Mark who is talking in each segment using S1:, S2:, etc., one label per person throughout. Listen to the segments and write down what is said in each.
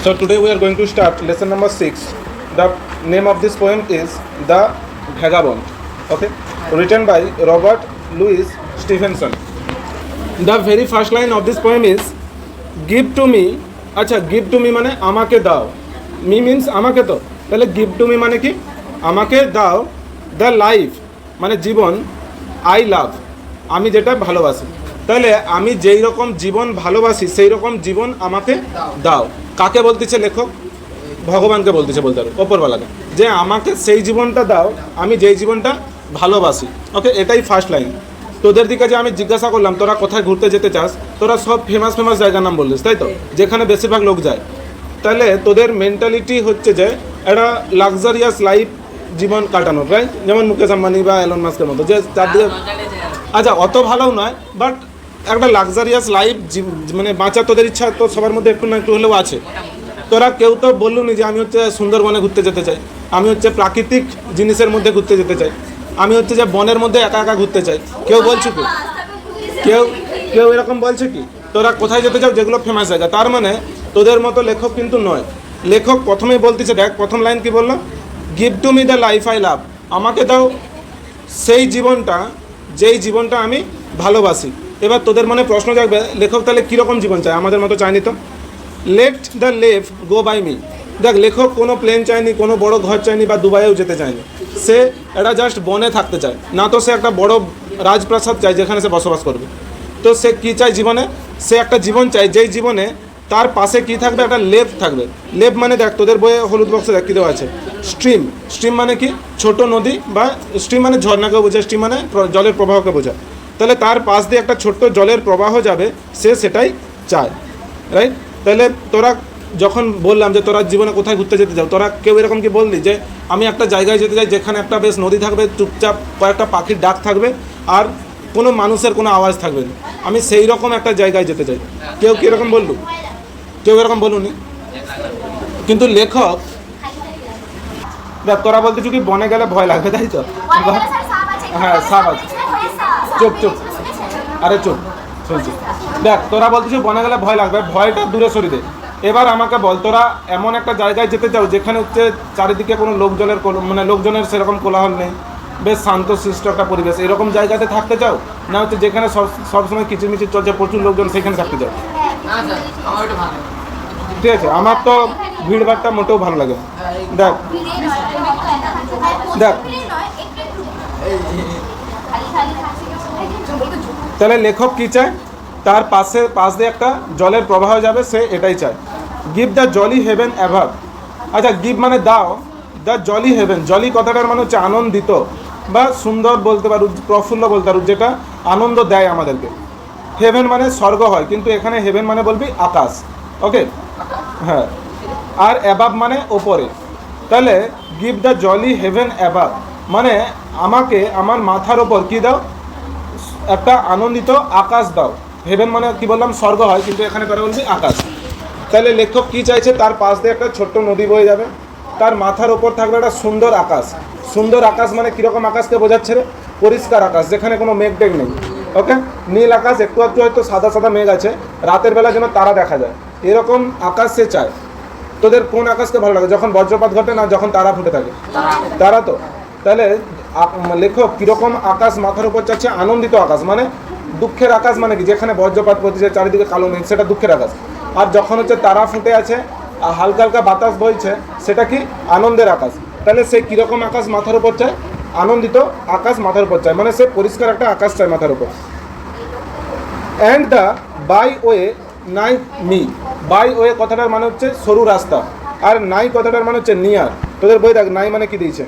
S1: So today we are going to start lesson number 6. The name of this poem is The Vagabond. Okay, written by Robert Louis Stevenson. The very first line of this poem is give to me. আচ্ছা, give to me মানে আমাকে দাও. Me means আমাকে তো, তাহলে give to me মানে কি? আমাকে দাও the life মানে জীবন I love আমি যেটা ভালোবাসি। তাহলে আমি যেই রকম জীবন ভালোবাসি সেই রকম জীবন আমাকে দাও। কাকে বলতেছে লেখক? ভগবানকে বলতেছে, বলতে পারো ওপরওয়ালাকে, যে আমাকে সেই জীবনটা দাও আমি যেই জীবনটা ভালোবাসি। ওকে, এটাই ফার্স্ট লাইন। তোদের দিকে যে আমি জিজ্ঞাসা করলাম তোরা কোথায় ঘুরতে যেতে চাস, তোরা সব ফেমাস ফেমাস জায়গার নাম বললিস, তাই তো, যেখানে বেশিরভাগ লোক যায়। তাহলে তোদের মেন্টালিটি হচ্ছে যে একটা লাক্সারিয়াস লাইফ জীবন কাটানোর, রাইট? যেমন মুকেশ আম্বানি বা এলন মাস্কের মতো, যে চারদিকে আচ্ছা অত ভালোও নয়, বাট একটা লাক্সারিয়াস লাইফ মানে বাঁচা তোদের ইচ্ছা তো সবার মধ্যে একটু না একটু হলেও আছে। তোরা কেউ তো বললুনি যে আমি হচ্ছে সুন্দরবনে ঘুরতে যেতে চাই, আমি হচ্ছে প্রাকৃতিক জিনিসের মধ্যে ঘুরতে যেতে চাই, আমি হচ্ছে যে বনের মধ্যে একা একা ঘুরতে চাই। কেউ বলছে কি? কেউ কেউ এরকম বলছে কি? তোরা কোথায় যেতে চাও যেগুলো ফেমাস জায়গা। তার মানে তোদের মতো লেখক কিন্তু নয়। লেখক প্রথমেই বলতেছে, দেখ প্রথম লাইন কি বললো, give to me the life I love, আমাকে দাও সেই জীবনটা যেই জীবনটা আমি ভালোবাসি। এবার তোদের মনে প্রশ্ন জাগবে, লেখক তাহলে কীরকম জীবন চায়? আমাদের মতো চায়নি তো। Let the lave go by me. দেখ লেখক কোনো প্লেন চায়নি, কোনো বড় ঘর চায়নি, বা দুবাইয়েও যেতে চায়নি। সে এটা জাস্ট বনে থাকতে চায়, না তো সে একটা বড় রাজপ্রাসাদ চায় যেখানে সে বসবাস করবে। তো সে কী চায় জীবনে? সে একটা জীবন চায় যেই জীবনে তার পাশে কী থাকবে? একটা লেভ থাকবে। লেভ মানে দেখ তোদের বইয়ে হলুদ বক্সে দেখ কী দেওয়া আছে, স্ট্রিম। স্ট্রিম মানে কি? ছোট নদী, বা স্ট্রিম মানে ঝর্ণাকে বোঝায়, স্ট্রিম মানে জলের প্রবাহকে বোঝায়। তাহলে তার পাশ দিয়ে একটা ছোট্ট জলের প্রবাহ যাবে, সে সেটাই চায়, রাইট? তাহলে তোরা যখন বললাম যে তোরা জীবনে কোথায় ঘুরতে যেতে চাও, তোরা কেউ এরকম কি বললি যে আমি একটা জায়গায় যেতে চাই যেখানে একটা বেশ নদী থাকবে, চুপচাপ কয়েকটা পাখির ডাক থাকবে, আর কোনো মানুষের কোনো আওয়াজ থাকবে না, আমি সেই রকম একটা জায়গায় যেতে চাই? কেউ কি এরকম বললু? কেউ এরকম বলুনি। কিন্তু লেখক দেখ তোরা বলতেছো কি বনে গেলে ভয় লাগবে, তাই তো? হ্যাঁ, সাপ আছে। চুপ চুপ, আরে চুপ, শুনছি। দেখ তোরা বলতেছো বনে গেলে ভয় লাগবে, ভয়টা দূরে সরিয়ে দে। এবার আমাকে বল, তোরা এমন একটা জায়গায় যেতে চাও যেখানে হচ্ছে চারিদিকে কোনো লোকজনের সেরকম কোলাহল নেই, বেশ শান্তশিষ্ট একটা পরিবেশ, এরকম জায়গাতে থাকতে চাও, না হচ্ছে যেখানে সবসময় কিচিরমিচির চলছে, প্রচুর লোকজন, সেখানে থাকতে চাও? ঠিক আছে, আমার তো ভিড়ভাড়টা মোটেও ভালো লাগে। দেখ দেখ তাহলে লেখক কী চায়? তার পাশ দিয়ে একটা জলের প্রবাহ যাবে, সে এটাই চায়। Give the jolly haven অ্যাভাব। আচ্ছা, গিভ মানে দাও, দ্য জলি হেভেন, জলি কথাটার মানে হচ্ছে আনন্দিত বা সুন্দর বলতে পারো, প্রফুল্ল বলতে পারো, যেটা আনন্দ দেয় আমাদেরকে। হেভেন মানে স্বর্গ হয়, কিন্তু এখানে হেভেন মানে বলবি আকাশ। ওকে, হ্যাঁ। আর অ্যাবাব মানে ওপরে। তাহলে give the jolly heaven above মানে আমাকে আমার মাথার ওপর কী দাও? একটা আনন্দিত আকাশ দাও। হেভেন মানে কি বললাম? স্বর্গ হয়, কিন্তু এখানে করে বলবি আকাশ। তাহলে লেখক কী চাইছে? তার পাশ দিয়ে একটা ছোট্ট নদী বয়ে যাবে, তার মাথার ওপর থাকবে একটা সুন্দর আকাশ। সুন্দর আকাশ মানে কীরকম আকাশকে বোঝাচ্ছে রে? পরিষ্কার আকাশ, যেখানে কোনো মেঘ টেঘ নেই। ওকে, নীল আকাশ, একটু একটু হয়তো সাদা সাদা মেঘ আছে, রাতের বেলা যেন তারা দেখা যায়, এরকম আকাশ সে চায়। তোদের কোন আকাশকে ভালো লাগে? যখন বজ্রপাত ঘটে না, যখন তারা ফুটে থাকে? তারা তো। তাহলে লেখক কীরকম আকাশ মাথার উপর চাচ্ছে? আনন্দিত আকাশ। মানে দুঃখের আকাশ মানে কি? যেখানে বজ্রপাত পড়ছে, চারিদিকে কালো মেঘ, সেটা দুঃখের আকাশ। আর যখন হচ্ছে তারা ফুটে আছে আর হালকা হালকা বাতাস বইছে, সেটা কি? আনন্দের আকাশ। তাহলে সে কীরকম আকাশ মাথার উপর চায়? আনন্দিত আকাশ মাথার উপর চায়, মানে সে পরিষ্কার একটা আকাশ চায় মাথার উপর। অ্যান্ড দ্য বাই ওয়ে নাই মি। বাই ওয়ে কথাটার মানে হচ্ছে সরু রাস্তা, আর নাই কথাটার মানে হচ্ছে নিয়ার। তোদের বই দেখ, নাই মানে কি দিয়েছে?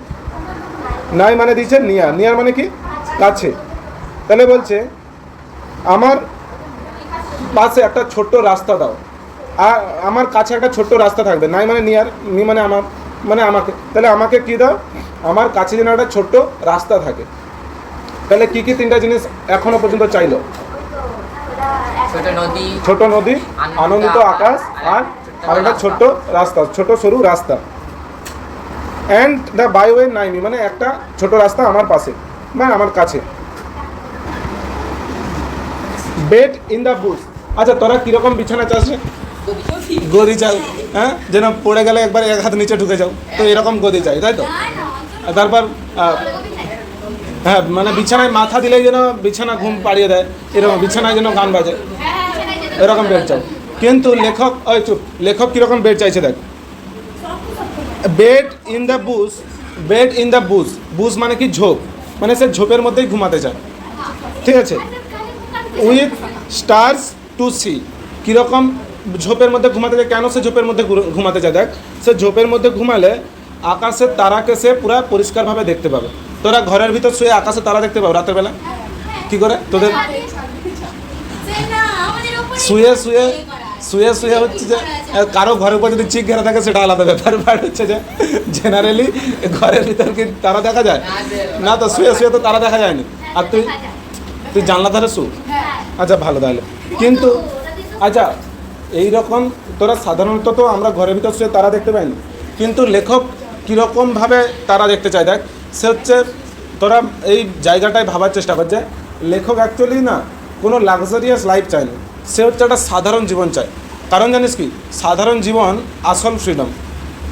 S1: নাই মানে দিয়েছে নিয়ার। নিয়ার মানে কি? কাছে। তাহলে বলছে আমার পাশে একটা ছোট্ট রাস্তা দাও, আর আমার কাছে একটা ছোট্ট রাস্তা থাকবে। নাই মানে নিয়ার, মি মানে আমার, মানে আমাকে। তাহলে আমাকে কি দাও? আমার কাছে যেন একটা ছোট্ট রাস্তা থাকে। তাহলে কি কি তিনটা জিনিস এখনো পর্যন্ত চাইলো? ছোট নদী, আনন্দিত আকাশ, আর একটা ছোট্ট রাস্তা, ছোট সরু রাস্তা। অ্যান্ড দ্য বাইওয়ে নাই মি মানে একটা ছোট রাস্তা আমার পাশে, মানে আমার কাছে। Bed in the Bush. আচ্ছা, তোরা কীরকম বিছানা চাস রে? গদি চাও, হ্যাঁ, যেন পড়ে গেলে একবার এক হাত নিচে ঢুকে যাও, তো এরকম গদি চাই, তাই তো? আর তারপর হ্যাঁ, মানে বিছানায় মাথা দিলেই যেন বিছানা ঘুম পাড়িয়ে দেয়, এরকম বিছানায় যেন গান বাজে, এরকম বেড চাই। কিন্তু লেখক, ওই চুপ, লেখক কীরকম বেড চাইছে দেখ, bed in the Bush, bed in the Bush, Bush মানে কি ঝোপ, মানে সে ঝোপের মধ্যেই ঘুমাতে চায়, ঠিক আছে? উইথ স্টার্স টু সি, কীরকম ঝোপের মধ্যে ঘুমাতে চায়, কেন সে ঝোপের মধ্যে ঘুমাতে চায় দেখ, সে ঝোপের মধ্যে ঘুমালে আকাশের তারাকে সে পুরো পরিষ্কারভাবে দেখতে পাবে। তোরা ঘরের ভিতর শুয়ে আকাশে তারা দেখতে পাবো রাতের বেলা কী করে? তোদের শুয়ে শুয়ে শুয়ে শুয়ে হচ্ছে যে কারো ঘরের উপর যদি চিক ঘেরা থাকে সেটা আলাদা ব্যাপার, বাট হচ্ছে যে জেনারেলি ঘরের ভিতর কি তারা দেখা যায় না, তো শুয়ে শুয়ে তো তারা দেখা যায়নি। আর তুই তুই জানলা ধারে শু, আচ্ছা ভালো তাহলে। কিন্তু আচ্ছা এইরকম তোরা সাধারণত তো আমরা ঘরের ভিতর শুয়ে তারা দেখতে পাইনি, কিন্তু লেখক কীরকমভাবে তারা দেখতে চায় দেখ, সে হচ্ছে তোরা এই জায়গাটায় ভাবার চেষ্টা করছে, লেখক অ্যাকচুয়ালি না কোনো লাক্সারিয়াস লাইফ চায় না, সে হচ্ছে একটা সাধারণ জীবন চায়। কারণ জানিস কি, সাধারণ জীবন আসল ফ্রিডম।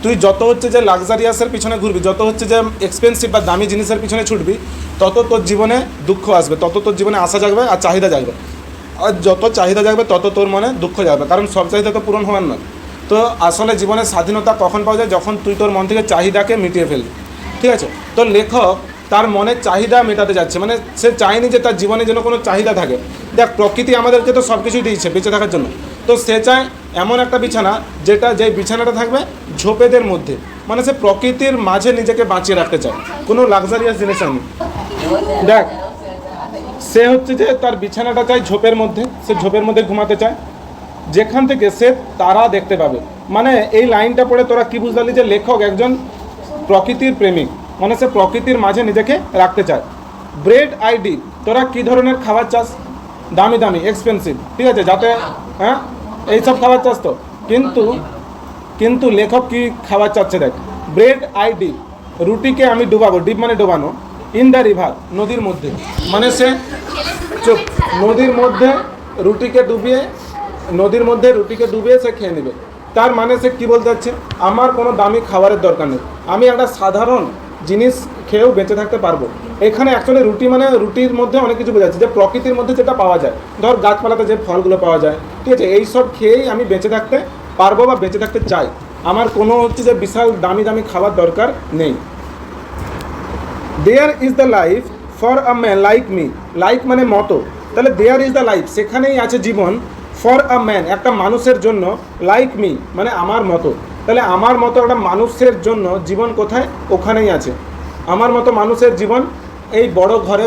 S1: তুই যত হচ্ছে যে লাক্সারিয়াসের পিছনে ঘুরবি, যত হচ্ছে যে এক্সপেন্সিভ বা দামি জিনিসের পিছনে ছুটবি, তত তোর জীবনে দুঃখ আসবে, তত তোর জীবনে আশা জাগবে আর চাহিদা জাগবে, আর যত চাহিদা জাগবে তত তোর মনে দুঃখ যাবে, কারণ সব চাহিদা তো পূরণ হওয়ার নয়। তো আসলে জীবনের স্বাধীনতা কখন পাওয়া যায়, যখন তুই তোর মন থেকে চাহিদাকে মিটিয়ে ফেলবি, ঠিক আছে? তো লেখক তার মনের চাহিদা মেটাতে যাচ্ছে, মানে সে চায়নি যে তার জীবনে যেন কোনো চাহিদা থাকে। দেখ প্রকৃতি আমাদেরকে তো সব কিছুই দিয়েছে বেঁচে থাকার জন্য, তো সে চায় এমন একটা বিছানা যেই বিছানাটা থাকবে ঝোপেদের মধ্যে, মানে সে প্রকৃতির মাঝে নিজেকে বাঁচিয়ে রাখতে চায়, কোনো লাক্সারিয়াস জিনিস আনি। দেখ সে হচ্ছে যে তার বিছানাটা চায় ঝোপের মধ্যে, সে ঝোপের মধ্যে ঘুমাতে চায়, যেখান থেকে সে তারা দেখতে পাবে। মানে এই লাইনটা পড়ে তোরা কি বুঝলি যে লেখক একজন প্রকৃতির প্রেমিক, মানে সে প্রকৃতির মাঝে নিজেকে রাখতে চায়। ব্রেড আইডি, তোরা কী ধরনের খাবার চাস? দামি দামি এক্সপেন্সিভ, ঠিক আছে, যাতে হ্যাঁ এইসব খাবার চাস তো। কিন্তু লেখক কি খাবার চাচ্ছে দেখ, ব্রেড আই ডিপ, রুটিকে আমি ডুবাবো, ডিপ মানে ডোবানো, ইন দ্য রিভার, নদীর মধ্যে, মানে সে চুপ, নদীর মধ্যে রুটিকে ডুবিয়ে সে খেয়ে নেবে। তার মানে সে কী বলতে চাচ্ছে, আমার কোনো দামি খাবারের দরকার নেই, আমি একটা সাধারণ জিনিস খেয়েও বেঁচে থাকতে পারবো। এখানে অ্যাকচুয়ালি রুটি মানে রুটির মধ্যে অনেক কিছু বোঝাচ্ছে, যে প্রকৃতির মধ্যে যেটা পাওয়া যায়, ধর গাছপালাতে যে ফলগুলো পাওয়া যায়, ঠিক আছে, এইসব খেয়েই আমি বেঁচে থাকতে পারবো বা বেঁচে থাকতে চাই, আমার কোনো হচ্ছে যে বিশাল দামি দামি খাবার দরকার নেই। There is the life for a man like me, like মানে মতো, তাহলে দেয়ার ইজ দ্য লাইফ, সেখানেই আছে জীবন, ফর আ ম্যান একটা মানুষের জন্য, লাইক মি মানে আমার মতো, তাহলে আমার মতো একটা মানুষের জন্য জীবন কোথায়? ওখানেই আছে। আমার মতো মানুষের জীবন এই বড় ঘরে,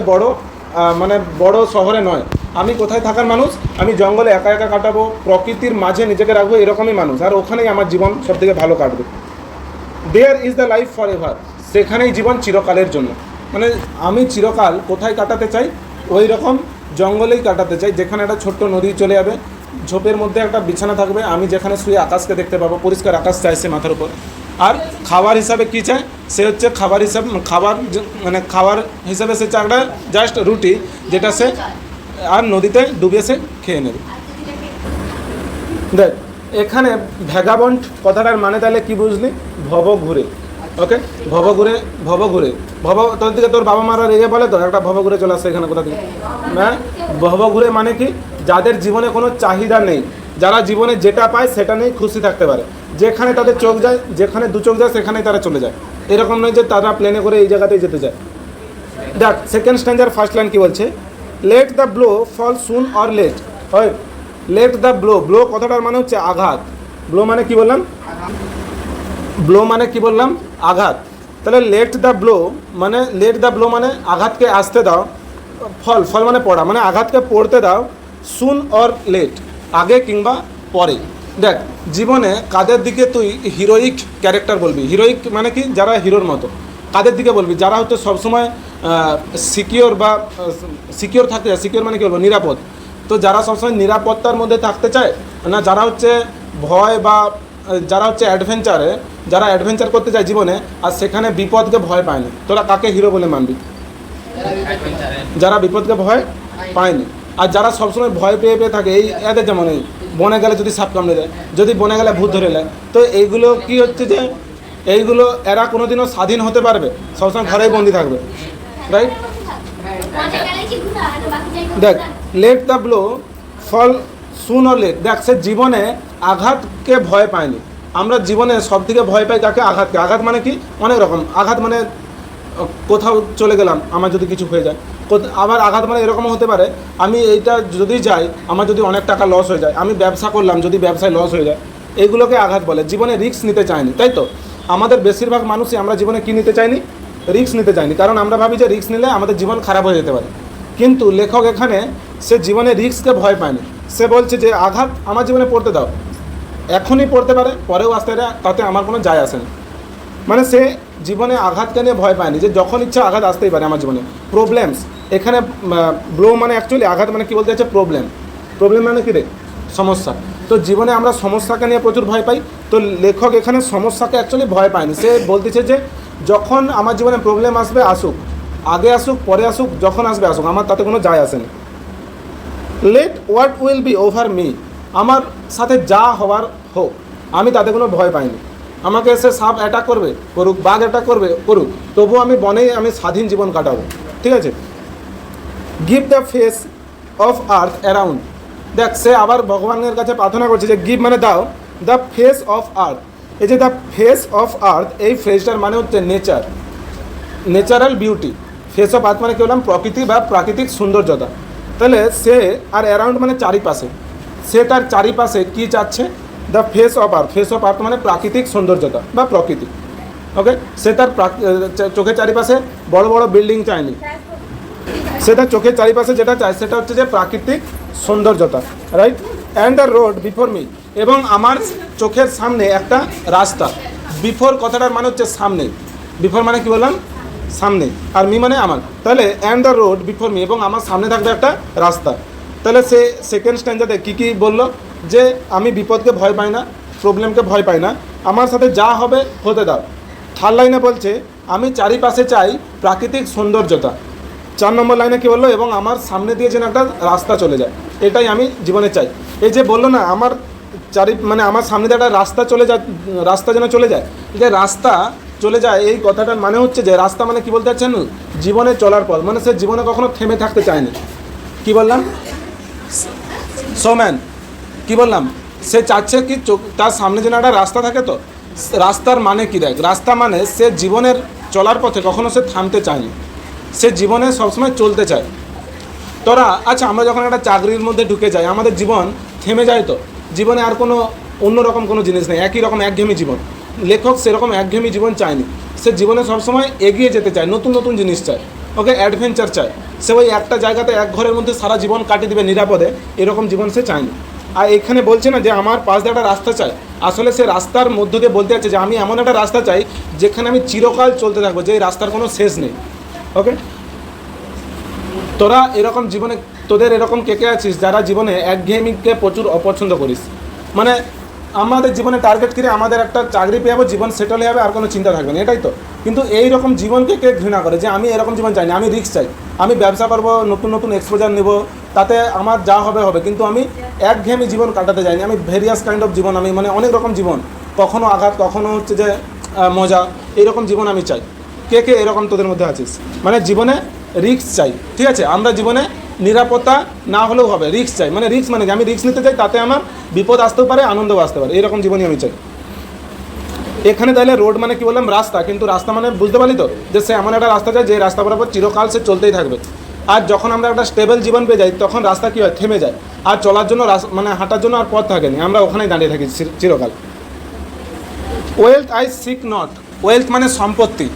S1: মানে বড় শহরে নয়। আমি কোথায় থাকার মানুষ? আমি জঙ্গলে একা একা কাটাবো, প্রকৃতির মাঝে নিজেকে রাখবো, এরকমই মানুষ, আর ওখানেই আমার জীবন সবথেকে ভালো কাটবে। There is the life for ever, সেখানেই জীবন চিরকালের জন্য, মানে আমি চিরকাল কোথায় কাটাতে চাই? ওই রকম জঙ্গলেই কাটাতে চাই, যেখানে একটা ছোট্ট নদী চলে যাবে, ঝোপের মধ্যে একটা বিছানা থাকবে, আমি যেখানে শুয়ে আকাশকে দেখতে পাবো, পরিষ্কার আকাশ চাইছে মাথার উপর। আর খাবার হিসাবে কী চায়? সে হচ্ছে খাবার হিসাবে সে চায় একটা জাস্ট রুটি, যেটা সে আর নদীতে ডুবিয়ে সে খেয়ে নেবে। দেখ এখানে ভ্যাগাবন্ড কথাটার মানে তাহলে কি বুঝলি? ভবঘুরে, ওকে, ভবঘুরে তোর দিকে তোর বাবা মারা রেগে বলে তো একটা ভবঘুরে চলে আসছে এখানে কোথা থেকে, হ্যাঁ, ভবঘুরে মানে কি? যাদের জীবনে কোনো চাহিদা নেই, যারা জীবনে যেটা পায় সেটা নিয়েই খুশি থাকতে পারে, যেখানে তাদের চোখ যায়, যেখানে দু চোখ যায় সেখানেই তারা চলে যায়, এরকম নয় যে তারা প্লেনে করে এই জায়গাতেই যেতে যায়। দেখ সেকেন্ড স্ট্যান্ডার ফার্স্ট লাইন কী বলছে, let the blow fall soon or late, হয় লেট দ্য ব্লো কথাটার মানে হচ্ছে আঘাত, ব্লো মানে কি বললাম? আঘাত। তাহলে লেট দ্য ব্লো মানে আঘাতকে আসতে দাও, ফল মানে পড়া, মানে আঘাতকে পড়তে দাও, সুন অর লেট আগে কিংবা পরে। দেখ জীবনে কাদের দিকে তুই হিরোইক ক্যারেক্টার বলবি? হিরোইক মানে কি? যারা হিরোর মতো। কাদের দিকে বলবি? যারা হচ্ছে সবসময় সিকিওর থাকে, সিকিওর মানে কী বলবো? নিরাপদ। তো যারা সবসময় নিরাপত্তার মধ্যে থাকতে চায় না, যারা হচ্ছে ভয় বা যারা হচ্ছে যারা অ্যাডভেঞ্চার করতে চায় জীবনে, আর সেখানে বিপদকে ভয় পায়নি, তোরা কাকে হিরো বলে মানবি? যারা বিপদকে ভয় পায়নি। আর যারা সবসময় ভয় পেয়ে থাকে, এই এদের যেমন বনে গেলে যদি সাপ কামড়ে দেয়, যদি বনে গেলে ভূত ধরে নেয়, তো এইগুলো কি হচ্ছে যে এইগুলো এরা কোনোদিনও স্বাধীন হতে পারবে, সবসময় ঘরেই বন্দি থাকবে, রাইট? দেখ, let the blow fall soon or late. দেখ, সে জীবনে আঘাতকে ভয় পায়নি। আমরা জীবনে সব থেকে ভয় পাই কাকে? আঘাতকে। আঘাত মানে কি? অনেক রকম আঘাত। মানে কোথাও চলে গেলাম, আমার যদি কিছু হয়ে যায়। আবার আঘাত মানে এরকমও হতে পারে, আমি এইটা যদি যাই, আমার যদি অনেক টাকা লস হয়ে যায়। আমি ব্যবসা করলাম, যদি ব্যবসায় লস হয়ে যায়, এগুলোকে আঘাত বলে। জীবনে রিস্ক নিতে চাইনি, তাই তো? আমাদের বেশিরভাগ মানুষই আমরা জীবনে কী নিতে চাইনি? রিস্ক নিতে চাইনি, কারণ আমরা ভাবি যে রিস্ক নিলে আমাদের জীবন খারাপ হয়ে যেতে পারে। কিন্তু লেখক এখানে সে জীবনে রিস্ককে ভয় পায়নি। সে বলছে যে আঘাত আমার জীবনে পড়তে দাও, এখনই পড়তে পারে, পরেও আসতে পারে, তাতে আমার কোনো যায় আসে না। মানে সে জীবনে আঘাতকে নিয়ে ভয় পায়নি, যে যখন ইচ্ছা আঘাত আসতেই পারে আমার জীবনে। প্রবলেমস, এখানে ব্লো মানে অ্যাকচুয়ালি আঘাত মানে কি বলতে চাইছে? প্রবলেম। প্রবলেম মানে কী রে? সমস্যা। তো জীবনে আমরা সমস্যাকে নিয়ে প্রচুর ভয় পাই। তো লেখক এখানে সমস্যাকে অ্যাকচুয়ালি ভয় পায়নি। সে বলতেছে যে যখন আমার জীবনে প্রবলেম আসবে, আসুক, আগে আসুক পরে আসুক, যখন আসবে আসুক, আমার তাতে কোনো যায় আসে না। Let what will be over me, আমার সাথে যা হওয়ার হোক, আমি তাতে কোনো ভয় পাইনি। আমাকে এসে সাপ অ্যাটাক করবে, করুক, বাঘ অ্যাটাক করবে, করুক, তবুও আমি বনেই আমি স্বাধীন জীবন কাটাবো, ঠিক আছে? Give the face of earth around. দেখ, সে আবার ভগবানের কাছে প্রার্থনা করছে যে গিভ মানে দাও, দ্য ফেস অফ আর্থ। এই যে দ্য ফেস অফ আর্থ, এই ফেসটার মানে হচ্ছে nature, natural beauty. Face of earth মানে কী বললাম? প্রকৃতি বা প্রাকৃতিক সৌন্দর্যতা। তাহলে সে আর অ্যারাউন্ড মানে চারিপাশে, সে তার চারিপাশে কী চাচ্ছে? The face of earth. Face of earth মানে প্রাকৃতিক সৌন্দর্যতা বা প্রকৃতি, ওকে? সে তার চোখের চারিপাশে বড় বড় বিল্ডিং চায়নি, সে তার চোখের চারিপাশে যেটা চায় সেটা হচ্ছে যে প্রাকৃতিক সৌন্দর্যতা, right? And the road before me, এবং আমার চোখের সামনে একটা রাস্তা। বিফোর কথাটার মানে হচ্ছে সামনে। বিফোর মানে কি বললাম? সামনে। আর মি মানে আমার। তাহলে and the road before me, এবং আমার সামনে থাকবে একটা রাস্তা। তাহলে সে সেকেন্ড স্ট্যান্ডাতে কী কী বললো? যে আমি বিপদকে ভয় পাই না, প্রবলেমকে ভয় পাই না, আমার সাথে যা হবে হতে দাও। থার্ড লাইনে বলছে আমি চারিপাশে চাই প্রাকৃতিক সৌন্দর্যতা। 4 নম্বর লাইনে কী বললো? এবং আমার সামনে দিয়ে যেন একটা রাস্তা চলে যায়, এটাই আমি জীবনে চাই। এই যে বললো না, আমার মানে আমার সামনে দিয়ে একটা রাস্তা চলে যায়, রাস্তা যেন চলে যায়, যে রাস্তা চলে যায়, এই কথাটার মানে হচ্ছে যে রাস্তা মানে কি বলতে চাচ্ছেন? জীবনে চলার পথ। মানে সে জীবনে কখনো থেমে থাকতে চায়নি। কি বললাম? সোম্যান। কি বললাম? সে চাচ্ছে কি তার সামনে যেন একটা রাস্তা থাকে। তো রাস্তার মানে কি? দেখ, রাস্তা মানে সে জীবনের চলার পথে কখনো সে থামতে চায়নি, সে জীবনে সবসময় চলতে চায়। তোরা আচ্ছা, আমরা যখন একটা চাকরির মধ্যে ঢুকে যাই, আমাদের জীবন থেমে যায়। তো জীবনে আর কোনো অন্যরকম কোনো জিনিস নেই, একই রকম একঘেয়েমি জীবন। লেখক সেরকম একঘেয়েমি জীবন চায়নি। সে জীবনে সবসময় এগিয়ে যেতে চায়, নতুন নতুন জিনিস চায়, ওকে, অ্যাডভেঞ্চার চায়। সে ওই একটা জায়গাতে এক ঘরের মধ্যে সারা জীবন কাটিয়ে দেবে নিরাপদে, এরকম জীবন সে চায়নি। আর এখানে বলছে না যে আমার পাশ দিয়ে একটা রাস্তা চাই, আসলে সে রাস্তার মধ্য দিয়ে বলতে চাচ্ছে যে আমি এমন একটা রাস্তা চাই যেখানে আমি চিরকাল চলতে থাকবো, যে এই রাস্তার কোনো শেষ নেই, ওকে? তোরা এরকম জীবনে, তোদের এরকম কে কে আছিস যারা জীবনে একঘেয়েমিকে প্রচুর অপছন্দ করিস? মানে আমাদের জীবনে টার্গেট করে আমাদের একটা চাকরি পেয়ে যাবো, জীবন সেটেল হয়ে যাবে, আর কোনো চিন্তা থাকবে না, এটাই তো। কিন্তু এই রকম জীবনকে কে ঘৃণা করে? যে আমি এরকম জীবন চাই না, আমি রিস্ক চাই, আমি ব্যবসা করবো, নতুন নতুন এক্সপোজার নেব, তাতে আমার যা হবে হবে, কিন্তু আমি একঘেয়েমি জীবন কাটাতে চাইনি। আমি ভেরিয়াস কাইন্ড অফ জীবন, আমি মানে অনেক রকম জীবন, কখনো আঘাত, কখনো হচ্ছে যে মজা, এইরকম জীবন আমি চাই। কে কে এরকম তোদের মধ্যে আছিস? মানে জীবনে রিস্ক চাই, ঠিক আছে? আমরা জীবনে নিরাপত্তা না হলেও হবে, রিস্ক চাই। মানে রিস্ক মানে আমি রিস্ক নিতে চাই, তাতে আমার বিপদ আসতেও পারে, আনন্দও আসতে পারে, এইরকম জীবনই আমি চাই। এখানে তাহলে রোড মানে কি বললাম? রাস্তা। কিন্তু রাস্তা মানে বুঝতে পারলি তো, যে সে এমন একটা রাস্তা চায় যে রাস্তা বরাবর চিরকাল সে চলতেই থাকবে। আর যখন আমরা একটা স্টেবল জীবন পেয়ে যাই, তখন রাস্তা কী হয়? থেমে যায়, আর চলার জন্য মানে হাঁটার জন্য আর পথ থাকেনি, আমরা ওখানেই দাঁড়িয়ে থাকি চিরকাল। Wealth I seek not. Wealth মানে সম্পত্তি,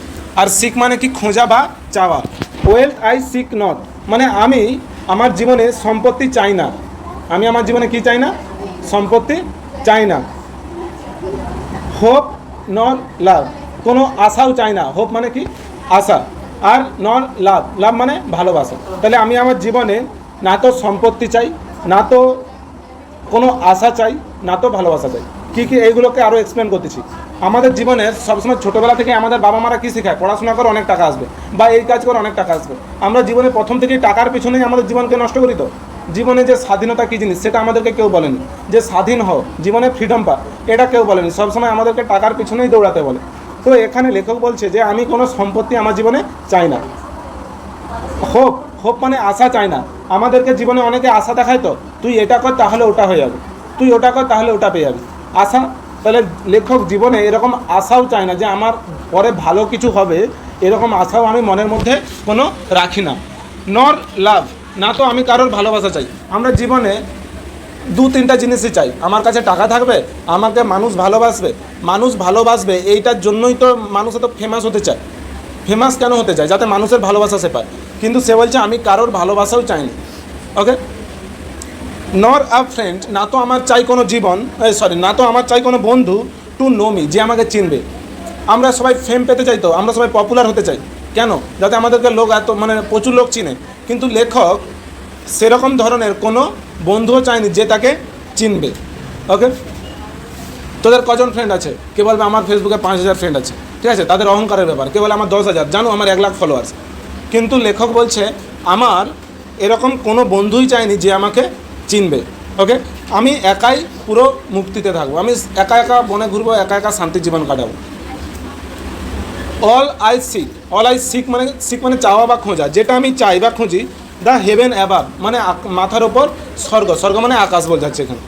S1: আর সিক মানে কি? খোঁজা বা চাওয়া। ওয়েলথ আই সিক নট মানে আমি আমার জীবনে সম্পত্তি চাই না। আমি আমার জীবনে কি চাই না? সম্পত্তি চাই না। হোপ নট লাভ, কোনো আশাও চাই না। হোপ মানে কি? আশা। আর নট লাভ, লাভ মানে ভালোবাসা। তাহলে আমি আমার জীবনে না তো সম্পত্তি চাই, না তো কোনো আশা চাই, না তো ভালোবাসা চাই। কী কী এইগুলোকে আরও এক্সপ্লেন করতেছি। আমাদের জীবনের সবসময় ছোটোবেলা থেকে আমাদের বাবা মারা কী শেখায়? পড়াশোনা করে অনেক টাকা আসবে, বা এই কাজ করে অনেক টাকা আসবে। আমরা জীবনে প্রথম থেকেই টাকার পেছনেই আমাদের জীবনকে নষ্ট করি। তো জীবনে যে স্বাধীনতা কী জিনিস সেটা আমাদেরকে কেউ বলেনি, যে স্বাধীন হও, জীবনে ফ্রিডম পা, এটা কেউ বলেনি। সবসময় আমাদেরকে টাকার পিছনেই দৌড়াতে বলে। তো এখানে লেখক বলছে যে আমি কোনো সম্পত্তি আমার জীবনে চাই না। হোপ, হোপ মানে আশা চাই না। আমাদেরকে জীবনে অনেকে আশা দেখায়, তো তুই এটা কর তাহলে ওটা হয়ে যাবে, তুই ওটা কর তাহলে ওটা পেয়ে যাবি, আশা। তাহলে লেখক জীবনে এরকম আশাও চায় না যে আমার পরে ভালো কিছু হবে, এরকম আশাও আমি মনের মধ্যে কোনো রাখি না। নর লাভ, না তো আমি কারোর ভালোবাসা চাই। আমরা জীবনে 2-3টা জিনিসই চাই। আমার কাছে টাকা থাকবে, আমাকে মানুষ ভালোবাসবে, মানুষ ভালোবাসবে এইটার জন্যই তো মানুষ এত ফেমাস হতে চায়। ফেমাস কেন হতে চায়? যাতে মানুষের ভালোবাসা সে পায়। কিন্তু সে বলছে আমি কারোর ভালোবাসাও চাইনি। ওকে, নর আ ফ্রেন্ড, না তো আমার চাই কোনো জীবন, না তো আমার চাই কোনো বন্ধু টু নো মি, যে আমাকে চিনবে। আমরা সবাই ফেম পেতে চাই, তো আমরা সবাই পপুলার হতে চাই। কেন? যাতে আমাদেরকে লোক এত প্রচুর লোক চিনে। কিন্তু লেখক সেরকম ধরনের কোনো বন্ধুও চায়নি যে তাকে চিনবে। ওকে, তোদের কজন ফ্রেন্ড আছে? কে বলবে আমার ফেসবুকে 5000 ফ্রেন্ড আছে, ঠিক আছে, তাদের অহংকারের ব্যাপার। কে বলে আমার 10,000, জানো আমার 1 লাখ ফলোয়ার্স। কিন্তু লেখক বলছে আমার এরকম কোনো বন্ধুই চায়নি যে আমাকে চিনবে। ওকে, আমি একাই পুরো মুক্তিতে থাকবো, আমি একা একা বনে ঘুরবো, একা একা শান্তির জীবন কাটাবো। অল আই সিক মানে চাওয়া বা খোঁজা, যেটা আমি চাই বা খুঁজি। দ্য হেভেন অ্যাবাভ মানে মাথার ওপর স্বর্গ, স্বর্গ মানে আকাশ বোঝাচ্ছে এখানে।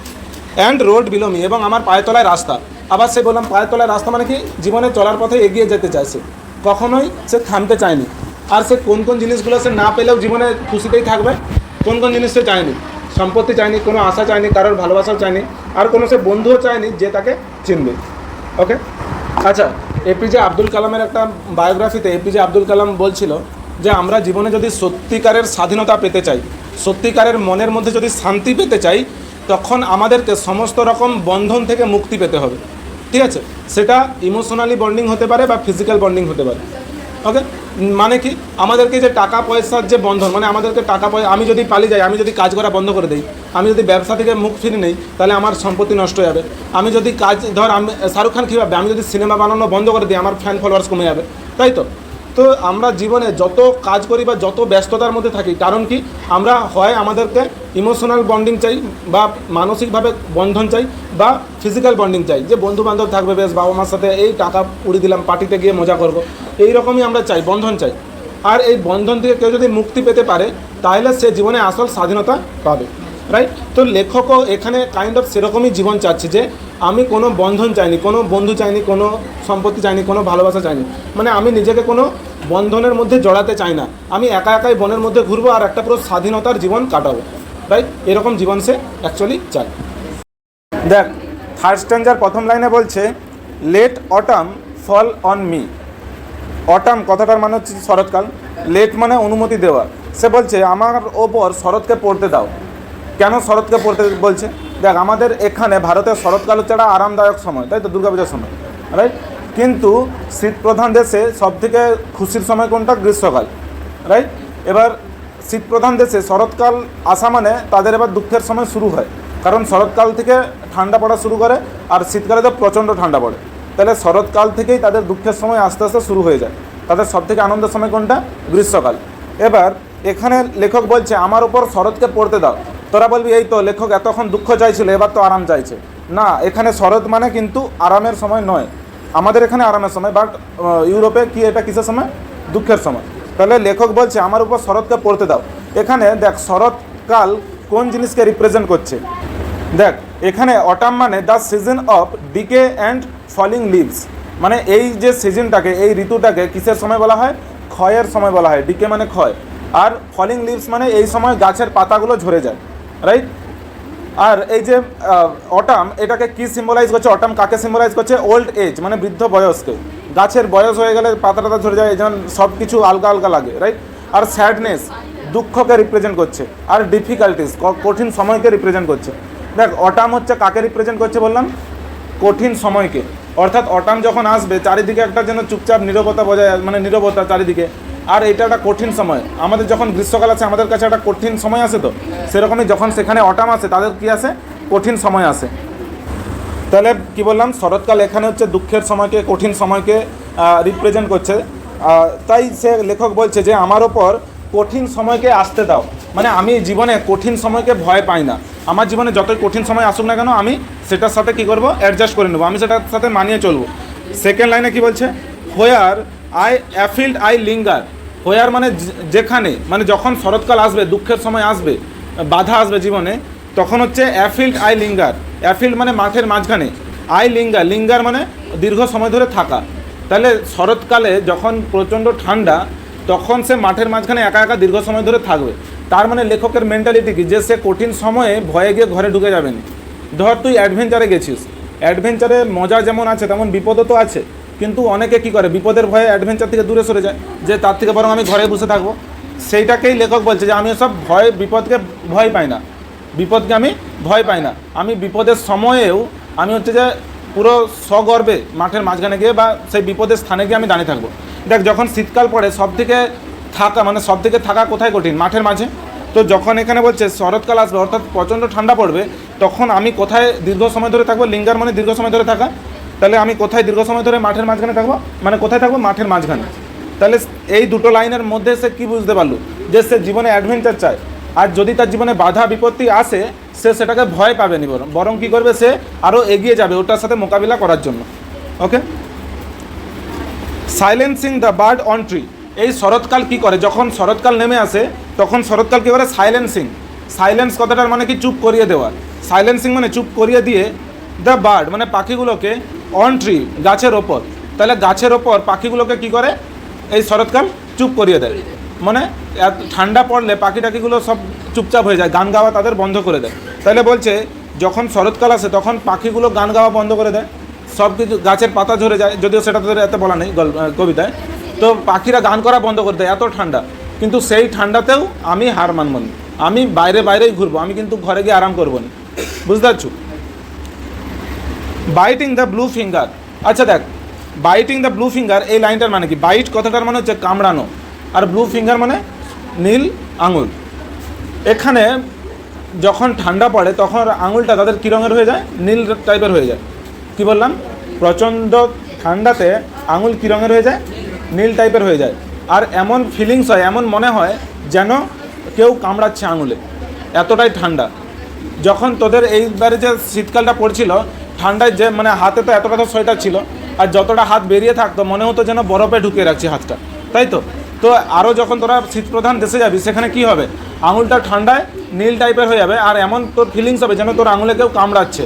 S1: অ্যান্ড রোড বিলো মি, এবং আমার পায়ের তলায় রাস্তা। আবার সে বললাম পায়ের তলায় রাস্তা মানে কি? জীবনে চলার পথে এগিয়ে যেতে চাইছে, কখনোই সে থামতে চায়নি। আর সে কোন কোন জিনিসগুলো সে না পেলেও জীবনে খুশিতেই থাকবে, কোন কোন জিনিস সে চায়নি? সম্পত্তি চায়নি, কোনো আশা চায়নি, কারোর ভালোবাসাও চায়নি, আর কোনো সে বন্ধুও চায়নি যে তাকে চিনবে। ওকে, আচ্ছা, এপিজে আব্দুল কালামের একটা বায়োগ্রাফিতে এপিজে আব্দুল কালাম বলছিল যে আমরা জীবনে যদি সত্যিকারের স্বাধীনতা পেতে চাই, সত্যিকারের মনের মধ্যে যদি শান্তি পেতে চাই, তখন আমাদেরকে সমস্ত রকম বন্ধন থেকে মুক্তি পেতে হবে। ঠিক আছে, সেটা ইমোশনালি বন্ডিং হতে পারে বা ফিজিক্যাল বন্ডিং হতে পারে। ওকে, মানে কি? আমাদেরকে যে টাকা পয়সার যে বন্ধন, মানে আমাদেরকে টাকা পয়সা, আমি যদি পালিয়ে যাই, আমি যদি কাজ করা বন্ধ করে দিই, আমি যদি ব্যবসা থেকে মুখ ফিরে নেই, তাহলে আমার সম্পত্তি নষ্ট হয়ে যাবে। আমি যদি কাজ, ধর আমি শাহরুখ খান কী ভাববে, আমি যদি সিনেমা বানানো বন্ধ করে দিই, আমার ফ্যান ফলোয়ার্স কমে যাবে, তাই তো? তো আমরা জীবনে যত কাজ করি বা যত ব্যস্ততার মধ্যে থাকি, কারণ কি? আমরা হয় আমাদেরকে ইমোশনাল বন্ডিং চাই বা মানসিকভাবে বন্ধন চাই, বা ফিজিক্যাল বন্ডিং চাই, যে বন্ধু বান্ধব থাকবে বেশ, বাবা মার সাথে এই টাকা উড়িয়ে দিলাম, পার্টিতে গিয়ে মজা করবো, এই রকমই আমরা চাই, বন্ধন চাই। আর এই বন্ধন থেকে কেউ যদি মুক্তি পেতে পারে, তাহলে সে জীবনে আসল স্বাধীনতা পাবে, রাইট? তো লেখকও এখানে কাইন্ড অফ সেরকমই জীবন চাচ্ছে, যে আমি কোনো বন্ধন চাইনি, কোনো বন্ধু চাইনি, কোনো সম্পত্তি চাইনি, কোনো ভালোবাসা চাইনি। মানে আমি নিজেকে কোনো বন্ধনের মধ্যে জড়াতে চাই না, আমি একা একাই বনের মধ্যে ঘুরবো আর একটা পুরো স্বাধীনতার জীবন কাটাবো, রাইট? এরকম জীবন সে অ্যাকচুয়ালি চায়। দেখ, থার্ড স্ট্যাঞ্জার প্রথম লাইনে বলছে let autumn fall on me. Autumn কথাটার মানে হচ্ছে শরৎকাল, লেট মানে অনুমতি দেওয়া। সে বলছে আমার ওপর শরৎকে পড়তে দাও। কেন শরৎকে পড়তে বলছে? দেখ, আমাদের এখানে ভারতের শরৎকাল হচ্ছে একটা আরামদায়ক সময়, তাই তো, দুর্গাপূজার সময়, রাইট? কিন্তু শীতপ্রধান দেশে সবথেকে খুশির সময় কোনটা? গ্রীষ্মকাল, রাইট? এবার শীতপ্রধান দেশে শরৎকাল আসা মানে তাদের এবার দুঃখের সময় শুরু হয়, কারণ শরৎকাল থেকে ঠান্ডা পড়া শুরু করে আর শীতকালে তো প্রচণ্ড ঠান্ডা পড়ে। তাহলে শরৎকাল থেকেই তাদের দুঃখের সময় আস্তে আস্তে শুরু হয়ে যায়। তাদের সবথেকে আনন্দের সময় কোনটা? গ্রীষ্মকাল। এবার এখানে লেখক বলছে আমার ওপর শরৎকে পড়তে দাও। তোরা বলবি এই তো লেখক এতক্ষণ দুঃখ চাইছিল, এবার তো আরাম চাইছে। না, এখানে শরৎ মানে কিন্তু আরামের সময় নয়, আমাদের এখানে আরামের সময়, বাট ইউরোপে কি এটা কিসের সময়? দুঃখের সময়। তাহলে লেখক বলছে আমার উপর শরৎকে পড়তে দাও। এখানে দেখ শরৎকাল কোন জিনিসকে রিপ্রেজেন্ট করছে। দেখ, এখানে অটাম মানে the season of decay and falling leaves, মানে এই যে সিজনটাকে, এই ঋতুটাকে কিসের সময় বলা হয়? ক্ষয়ের সময় বলা হয়। ডিকে মানে ক্ষয়, আর ফলিং লিভস মানে এই সময় গাছের পাতাগুলো ঝরে যায়, রাইট? আর এই যে অটাম, এটাকে কি সিম্বলাইজ করছে? অটাম কাকে সিম্বলাইজ করছে? ওল্ড এজ, মানে বৃদ্ধ বয়সকে। গাছের বয়স হয়ে গেলে পাতা টাতা ঝরে যায়, যেমন সব কিছু আলগা আলগা লাগে, রাইট? আর স্যাডনেস, দুঃখকে রিপ্রেজেন্ট করছে। আর ডিফিকাল্টিস, কঠিন সময়কে রিপ্রেজেন্ট করছে। দেখ, অটাম হচ্ছে কাকে রিপ্রেজেন্ট করছে বললাম? কঠিন সময়কে। অর্থাৎ অটাম যখন আসবে চারিদিকে একটা যেন চুপচাপ নীরবতা বজায়, মানে নীরবতা চারিদিকে। আর এটা একটা কঠিন সময়। আমাদের যখন গ্রীষ্মকাল আছে আমাদের কাছে একটা কঠিন সময় আসে, তো সেরকমই যখন সেখানে অটাম আসে তাদের কী আসে? কঠিন সময় আসে। তাহলে কি বললাম? শরৎকাল এখানে হচ্ছে দুঃখের সময়কে, কঠিন সময়কে রিপ্রেজেন্ট করছে। তাই সে লেখক বলছে যে আমার ওপর কঠিন সময়কে আসতে দাও, মানে আমি জীবনে কঠিন সময়কে ভয় পাই না। আমার জীবনে যতই কঠিন সময় আসুক না কেন আমি সেটার সাথে কী করবো, অ্যাডজাস্ট করে নেবো, আমি সেটার সাথে মানিয়ে চলবো। সেকেন্ড লাইনে কি বলছে, হোয়ার আই অ্যাফিল্ড আই লিঙ্গার। হোয়ার মানে যেখানে, মানে যখন শরৎকাল আসবে, দুঃখের সময় আসবে, বাধা আসবে জীবনে, তখন হচ্ছে অ্যাফিল্ড আই লিঙ্গার। অ্যাফিল্ড মানে মাঠের মাঝখানে, আই লিঙ্গার, লিঙ্গার মানে দীর্ঘ সময় ধরে থাকা। তাহলে শরৎকালে যখন প্রচণ্ড ঠান্ডা, তখন সে মাঠের মাঝখানে একা একা দীর্ঘ সময় ধরে থাকবে। তার মানে লেখকের মেন্টালিটি কি, যে সে কঠিন সময়ে ভয়ে গিয়ে ঘরে ঢুকে যাবেন। ধর তুই অ্যাডভেঞ্চারে গেছিস, অ্যাডভেঞ্চারে মজা যেমন আছে তেমন বিপদও তো আছে, কিন্তু অনেকে কি করে বিপদের ভয়ে অ্যাডভেঞ্চার থেকে দূরে সরে যায়, যে তার থেকে বরং আমি ঘরে বসে থাকবো। সেইটাকেই লেখক বলছে যে আমি সব বিপদকে ভয় পাই না, বিপদকে আমি ভয় পাই না। আমি বিপদের সময়েও আমি হচ্ছে যে পুরো সগর্বে মাঠের মাঝখানে গিয়ে বা সেই বিপদের স্থানে গিয়ে আমি দাঁড়িয়ে থাকবো। দেখ, যখন শীতকাল পড়ে সব থেকে থাকা, মানে সব থেকে থাকা কোথায় কঠিন, মাঠের মাঝে। তো যখন এখানে বলছে শরৎকাল আসবে, অর্থাৎ প্রচণ্ড ঠান্ডা পড়বে, তখন আমি কোথায় দীর্ঘ সময় ধরে থাকবো, লিঙ্গার মানে দীর্ঘ সময় ধরে থাকা। তাহলে আমি কোথায় দীর্ঘ সময় ধরে মাঠের মাঝখানে থাকবো, মানে কোথায় থাকবো, মাঠের মাঝখানে। তাহলে এই দুটো লাইনের মধ্যে সে কী বুঝতে পারলো, যে সে জীবনে অ্যাডভেঞ্চার চায়। আর যদি তার জীবনে বাধা বিপত্তি আসে, সে সেটাকে ভয় পাবেনি, বরং কী করবে, সে আরও এগিয়ে যাবে ওটার সাথে মোকাবিলা করার জন্য। Okay, silencing the bird on tree. এই শরৎকাল কি করে, যখন শরৎকাল নেমে আসে তখন শরৎকাল কী করে, সাইলেন্সিং। সাইলেন্স কথাটার মানে কি, চুপ করিয়ে দেওয়া। সাইলেন্সিং মানে চুপ করিয়ে দিয়ে, দ্য বার্ড মানে পাখিগুলোকে, অন ট্রি গাছের ওপর। তাহলে গাছের ওপর পাখিগুলোকে কি করে এই শরৎকাল, চুপ করিয়ে দেয়। মানে ঠান্ডা পড়লে পাখি টাকিগুলো সব চুপচাপ হয়ে যায়, গান গাওয়া তাদের বন্ধ করে দেয়। তাহলে বলছে যখন শরৎকাল আসে তখন পাখিগুলো গান গাওয়া বন্ধ করে দেয়, সব কিছু গাছের পাতা ঝরে যায়, যদিও সেটা তাদের এত বলা নেই কবিতায়। তো পাখিরা গান করা বন্ধ করে দেয়, এত ঠান্ডা। কিন্তু সেই ঠান্ডাতেও আমি হার মানব না, আমি বাইরেই ঘুরবো, আমি কিন্তু ঘরে গিয়ে আরাম করবো না। বুঝতে পারছো? Biting the blue finger. আচ্ছা দেখ, বাইটিং দ্য ব্লু ফিঙ্গার এই লাইনটার মানে কি, বাইট কথাটার মানে হচ্ছে কামড়ানো, আর ব্লু ফিঙ্গার মানে নীল আঙুল। এখানে যখন ঠান্ডা পড়ে তখন আঙুলটা তাদের কী রঙের হয়ে যায়, নীল টাইপের হয়ে যায়। কি বললাম, প্রচণ্ড ঠান্ডাতে আঙুল কী রঙের হয়ে যায়, নীল টাইপের হয়ে যায়। আর এমন ফিলিংস হয়, এমন মনে হয় যেন কেউ কামড়াচ্ছে আঙুলে, এতটাই ঠান্ডা। যখন তোদের এইবারে যে শীতকালটা পড়ছিল, ঠান্ডায় যে মানে হাতে তো এতটা সোয়েটার ছিল, আর যতটা হাত বেরিয়ে থাকতো মনে হতো যেন বরফে ঢুকিয়ে রাখছি হাতটা, তাই তো? তো আরও যখন তোরা শীতপ্রধান দেশে যাবি, সেখানে কি হবে, আঙুলটা ঠান্ডায় নীল টাইপের হয়ে যাবে, আর এমন তোর ফিলিংস হবে যেন তোর আঙুলে কেউ কামড়াচ্ছে।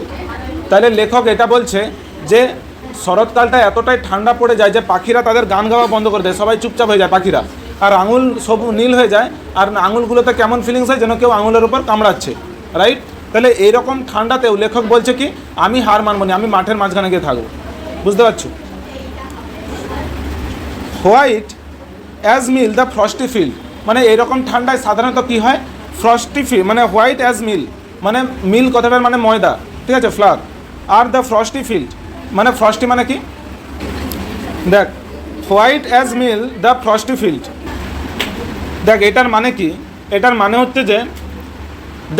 S1: তাহলে লেখক এটা বলছে যে শরৎকালটা এতটাই ঠান্ডা পড়ে যায় যে পাখিরা তাদের গান গাওয়া বন্ধ করে দেয়, সবাই চুপচাপ হয়ে যায় পাখিরা, আর আঙুল সব নীল হয়ে যায়, আর আঙুলগুলোতে কেমন ফিলিংস হয় যেন কেউ আঙুলের উপর কামড়াচ্ছে, রাইট? তাহলে এইরকম ঠান্ডাতেও লেখক বলছে কি, আমি হার মানব না, আমি মাঠের মাঝখানে গিয়ে থাকবো। বুঝতে পারছো? White as meal the frosty field, মানে এইরকম ঠান্ডায় সাধারণত কী হয়, ফ্রস্টি ফিল্ড মানে হোয়াইট অ্যাজ মিল, মানে মিল কথাটার মানে ময়দা, ঠিক আছে, ফ্লাওয়ার। আর দ্য ফ্রস্টি ফিল্ড মানে ফ্রস্টি মানে কি, দেখ, white as meal the frosty field. দেখ এটার মানে কি, এটার মানে হচ্ছে যে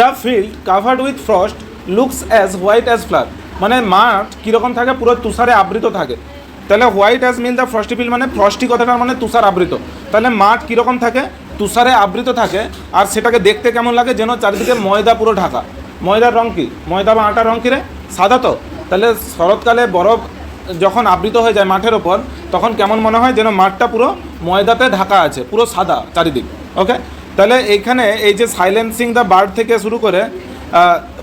S1: the field covered with frost looks as white as flour, মানে মাঠ কীরকম থাকে, পুরো তুষারে আবৃত থাকে। তাহলে white as meal the frosty field মানে ফ্রস্টি কথাটার মানে তুষার আবৃত। তাহলে মাঠ কীরকম থাকে, তুষারে আবৃত থাকে, আর সেটাকে দেখতে কেমন লাগে, যেন চারিদিকে ময়দা পুরো ঢাকা। ময়দার রঙ কি, ময়দা বা আটার রঙ কী রে, সাদা তো। তাহলে শরৎকালে বরফ যখন আবৃত হয়ে যায় মাঠের ওপর, তখন কেমন মনে হয়, যেন মাঠটা পুরো ময়দাতে ঢাকা আছে, পুরো সাদা চারিদিক। ওকে, তাহলে এইখানে এই যে সাইলেন্সিং দ্য বার্ড থেকে শুরু করে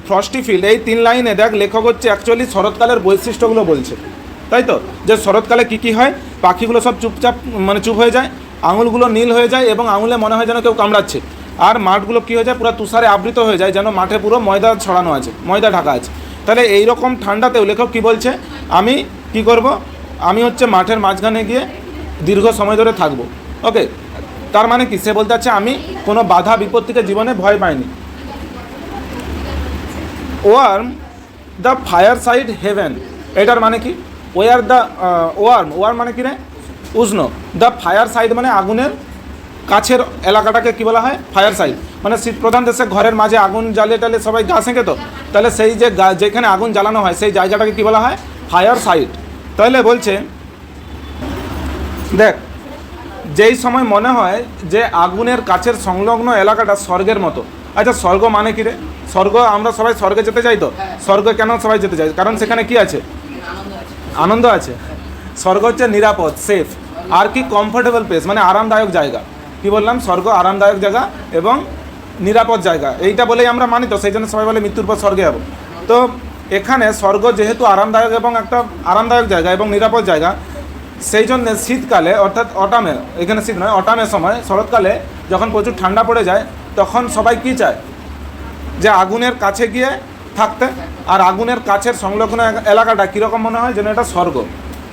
S1: ফ্রস্টি ফিল্ড, এই 3 লাইনে দেখ লেখক হচ্ছে অ্যাকচুয়ালি শরৎকালের বৈশিষ্ট্যগুলো বলছে, তাই তো? যে শরৎকালে কী কী হয়, পাখিগুলো সব চুপচাপ মানে চুপ হয়ে যায়, আঙুলগুলো নীল হয়ে যায় এবং আঙুলে মনে হয় যেন কেউ কামড়াচ্ছে, আর মাঠগুলো কী হয়ে যায়, পুরো তুষারে আবৃত হয়ে যায়, যেন মাঠে পুরো ময়দা ছড়ানো আছে, ময়দা ঢাকা আছে। তাহলে এই রকম ঠান্ডাতেও লেখক কী বলছে, আমি কি করব, আমি হচ্ছে মাঠের মাঝখানে গিয়ে দীর্ঘ সময় ধরে থাকবো। ওকে, তার মানে কি, সে বলতে চাচ্ছে আমি কোনো বাধা বিপত্তিকে জীবনে ভয় পাইনি। Warm the fireside haven, এটার মানে কি, ওয়ার দ্য ওয়ার্ম মানে কি রে, উষ্ণ। দ্য ফায়ার সাইড মানে আগুনের কাছের এলাকাটাকে কি বলা হয়, ফায়ার সাইড। মানে শীতপ্রধান দেশে ঘরের মাঝে আগুন জ্বালিয়ে টালে সবাই গা সেঁকে তো, তাহলে সেই যে যেখানে আগুন জ্বালানো হয় সেই জায়গাটাকে কী বলা হয়, ফায়ার সাইড। তাহলে বলছে দেখ, যেই সময় মনে হয় যে আগুনের কাছের সংলগ্ন এলাকাটা স্বর্গের মতো। আচ্ছা, স্বর্গ মানে কি রে? স্বর্গ, আমরা সবাই স্বর্গে যেতে চাই তো। স্বর্গে কেন সবাই যেতে চাই? কারণ সেখানে কি আছে? আনন্দ আছে। স্বর্গ হচ্ছে নিরাপদ, সেফ, আর কি কমফোর্টেবল প্লেস, মানে আরামদায়ক জায়গা। কি বললাম? স্বর্গ আরামদায়ক জায়গা এবং নিরাপদ জায়গা, এইটা বলেই আমরা মানি তো, সেই জন্য সবাই বলে মৃত্যুর পর স্বর্গে যাবো। তো এখানে স্বর্গ যেহেতু আরামদায়ক এবং একটা আরামদায়ক জায়গা এবং নিরাপদ জায়গা, সেই জন্য শীতকালে, অর্থাৎ অটামে, এখানে শীত নয়, অটামের সময়, শরৎকালে যখন প্রচুর ঠান্ডা পড়ে যায়, তখন সবাই কী চায়? যে আগুনের কাছে গিয়ে থাকতে। আর আগুনের কাছের সংলগ্ন এলাকাটা কীরকম মনে হয়? যেন এটা স্বর্গ,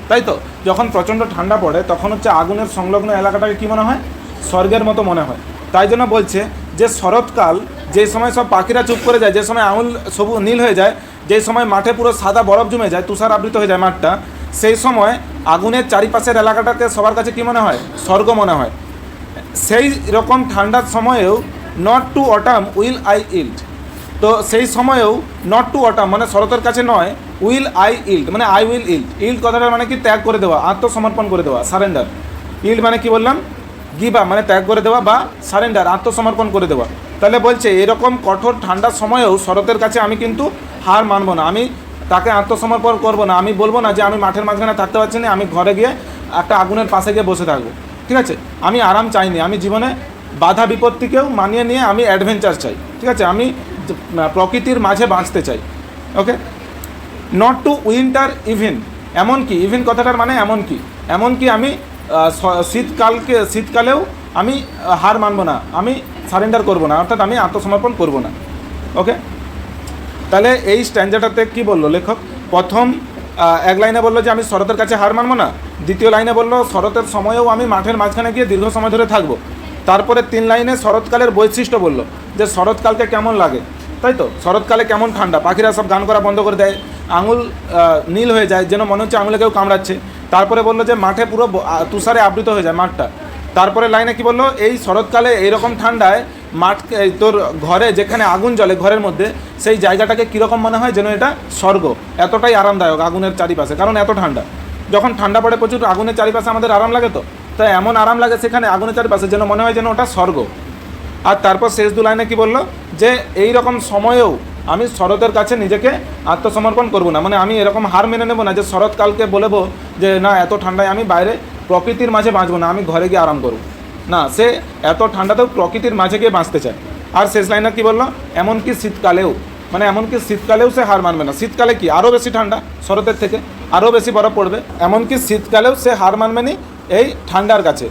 S1: তাই তো? যখন প্রচণ্ড ঠান্ডা পড়ে তখন হচ্ছে আগুনের সংলগ্ন এলাকাটাকে কী মনে হয়? স্বর্গের মতো মনে হয়। তাই জন্য বলছে যে শরৎকাল, যে সময় সব পাখিরা চুপ করে যায়, যে সময় আঙুল সবুজ নীল হয়ে যায়, যে সময় মাঠে পুরো সাদা বরফ জমে যায়, তুষার আবৃত হয়ে যায় মাঠটা, সেই সময় আগুনের চারিপাশের এলাকাটাকে সবার কাছে কী মনে হয়? স্বর্গ মনে হয়। সেই রকম ঠান্ডার সময়েও not to autumn will I yield, তো সেই সময়েও নট টু অটাম মানে শরতের কাছে নয়, উইল আই ইল্ড মানে আই উইল ইল্ড। ইল্ড কথাটা মানে কি? ত্যাগ করে দেওয়া, আত্মসমর্পণ করে দেওয়া, সারেন্ডার। ইল্ড মানে কি বললাম? গিভ আপ মানে ত্যাগ করে দেওয়া বা সারেন্ডার, আত্মসমর্পণ করে দেওয়া। তাহলে বলছে এরকম কঠোর ঠান্ডার সময়েও শরতের কাছে আমি কিন্তু হার মানব না, আমি তাকে আত্মসমর্পণ করব না। আমি বলবো না যে আমি মাঠের মাঝখানে থাকতে পারছি না, আমি ঘরে গিয়ে একটা আগুনের পাশে গিয়ে বসে থাকবো। ঠিক আছে, আমি আরাম চাইনি, আমি জীবনে বাধা বিপত্তিকেও মানিয়ে নিয়ে আমি অ্যাডভেঞ্চার চাই। ঠিক আছে, আমি প্রকৃতির মাঝে বাঁচতে চাই। ওকে, নট টু উইন্টার ইভেন, এমনকি, ইভেন কথাটার মানে এমনকি, এমনকি আমি শীতকালেও আমি হার মানব না, আমি সারেন্ডার করব না, অর্থাৎ আমি আত্মসমর্পণ করব না। ওকে, তাহলে এই স্ট্যান্ডারটাতে কি বললো লেখক? প্রথম এক লাইনে বললো যে আমি শরতের কাছে হার মানব না, দ্বিতীয় লাইনে বললো শরতের সময়েও আমি মাঠের মাঝখানে গিয়ে দীর্ঘ সময় ধরে থাকবো, তারপরে 3 লাইনে শরৎকালের বৈশিষ্ট্য বললো যে শরৎকালকে কেমন লাগে, তাই তো? শরৎকালে কেমন ঠান্ডা, পাখিরা সব গান করা বন্ধ করে দেয়, আঙুল নীল হয়ে যায়, যেন মনে হচ্ছে আঙুলে কেউ কামড়াচ্ছে। তারপরে বললো যে মাঠে পুরো তুষারে আবৃত হয়ে যায় মাঠটা। তারপরে লাইনে কি বললো? এই শরৎকালে এইরকম ঠান্ডায় মাঠ, তোর ঘরে যেখানে আগুন জ্বলে ঘরের মধ্যে, সেই জায়গাটাকে কীরকম মনে হয়? যেন এটা স্বর্গ, এতটাই আরামদায়ক আগুনের চারিপাশে, কারণ এত ঠান্ডা। যখন ঠান্ডা পড়ে প্রচুর, আগুনের চারিপাশে আমাদের আরাম লাগে তো, তাই এমন আরাম লাগে সেখানে আগুনের চারিপাশে, যেন মনে হয় যেন ওটা স্বর্গ। আর তারপর শেষ 2 লাইনে কী বললো? যে এই রকম সময়েও আমি শরতের কাছে নিজেকে আত্মসমর্পণ করব না, মানে আমি এরকম হার মেনে নেব না যে শরৎকালকে বলবো যে না, এত ঠান্ডায় আমি বাইরে প্রকৃতির মাঝে বাঁচবো না, আমি ঘরে গিয়ে আরাম করব না। সে এত ঠান্ডাতেও প্রকৃতির মাঝে গিয়ে বাঁচতে চায়। আর শেষ লাইনে কী বললো? এমনকি শীতকালেও, মানে এমনকি শীতকালেও সে হার মানবে না। শীতকালে কি আরও বেশি ঠান্ডা, শরতের থেকে আরও বেশি বরফ পড়বে, এমনকি শীতকালেও সে হার মানবে না এই ঠান্ডার কাছে।